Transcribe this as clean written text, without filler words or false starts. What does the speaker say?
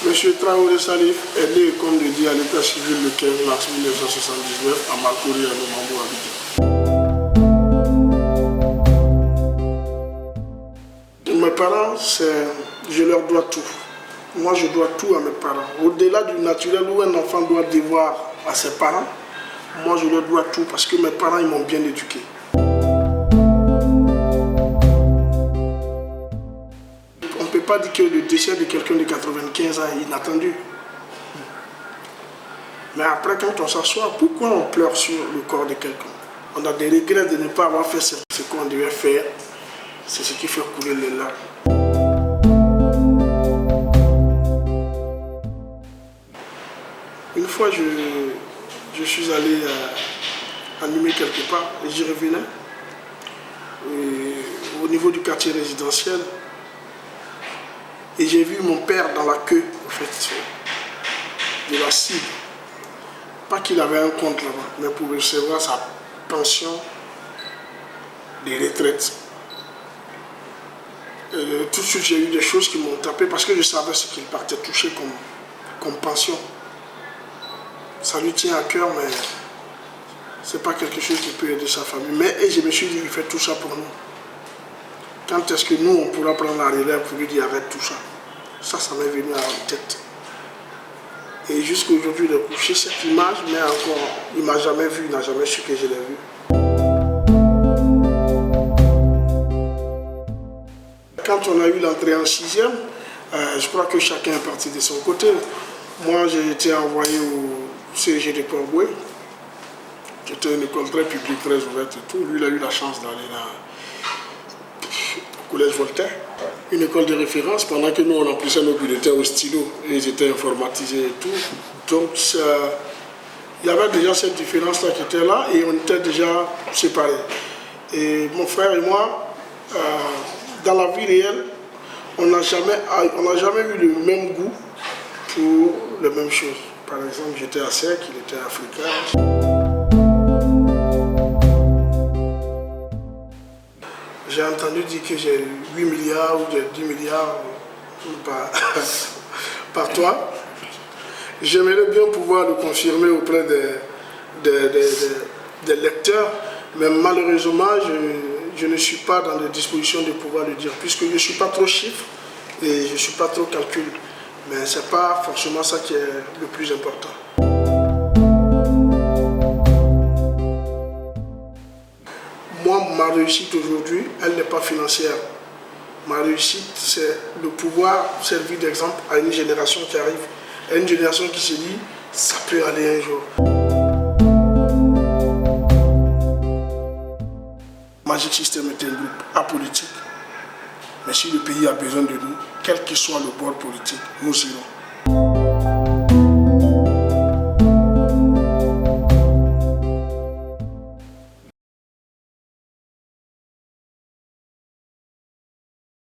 Monsieur Traoré Salif est né, comme le dit, à l'état civil le 15 mars 1979 à Marcory, à Nomambo, Abidjan. Mes parents, je leur dois tout. Moi, je dois tout à mes parents. Au-delà du naturel où un enfant doit devoir à ses parents, moi, je leur dois tout parce que mes parents, ils m'ont bien éduqué. On ne peut pas dire que le décès de quelqu'un de 95 ans est inattendu. Mais après, quand on s'assoit, pourquoi on pleure sur le corps de quelqu'un? On a des regrets de ne pas avoir fait ce qu'on devait faire. C'est ce qui fait couler les larmes. Une fois, je suis allé animer quelque part et j'y revenais. Au niveau du quartier résidentiel. Et j'ai vu mon père dans la queue, en fait, de la cible. Pas qu'il avait un compte là-bas, mais pour recevoir sa pension des retraites. Tout de suite, j'ai eu des choses qui m'ont tapé parce que je savais ce qu'il partait toucher comme pension. Ça lui tient à cœur, mais c'est pas quelque chose qui peut aider sa famille. Et je me suis dit, il fait tout ça pour nous. Quand est-ce que nous, on pourra prendre la relève pour lui dire arrête tout ça? Ça m'est venu à la tête. Et jusqu'à aujourd'hui, il a couché cette image, mais encore, il ne m'a jamais vu, il n'a jamais su que je l'ai vu. Quand on a eu l'entrée en 6e, je crois que chacun est parti de son côté. Moi, j'ai été envoyé au CEG de Port-Boué. C'était une école très publique, très ouverte et tout. Lui, il a eu la chance d'aller là. Collège Voltaire, une école de référence, pendant que nous on emplissait nos bulletins au stylo et ils étaient informatisés et tout. Donc il y avait déjà cette différence-là qui était là et on était déjà séparés. Et mon frère et moi, dans la vie réelle, on n'a jamais eu le même goût pour les mêmes choses. Par exemple, j'étais à sec, il était africain. J'ai entendu dire que j'ai 8 milliards ou 10 milliards par toi. J'aimerais bien pouvoir le confirmer auprès des lecteurs, mais malheureusement, je ne suis pas dans les dispositions de pouvoir le dire, puisque je ne suis pas trop chiffre et je ne suis pas trop calcul. Mais ce n'est pas forcément ça qui est le plus important. Moi, ma réussite aujourd'hui, elle n'est pas financière. Ma réussite, c'est de pouvoir servir d'exemple à une génération qui arrive, à une génération qui se dit, ça peut aller un jour. Magic System est un groupe apolitique, mais si le pays a besoin de nous, quel que soit le bord politique, nous irons.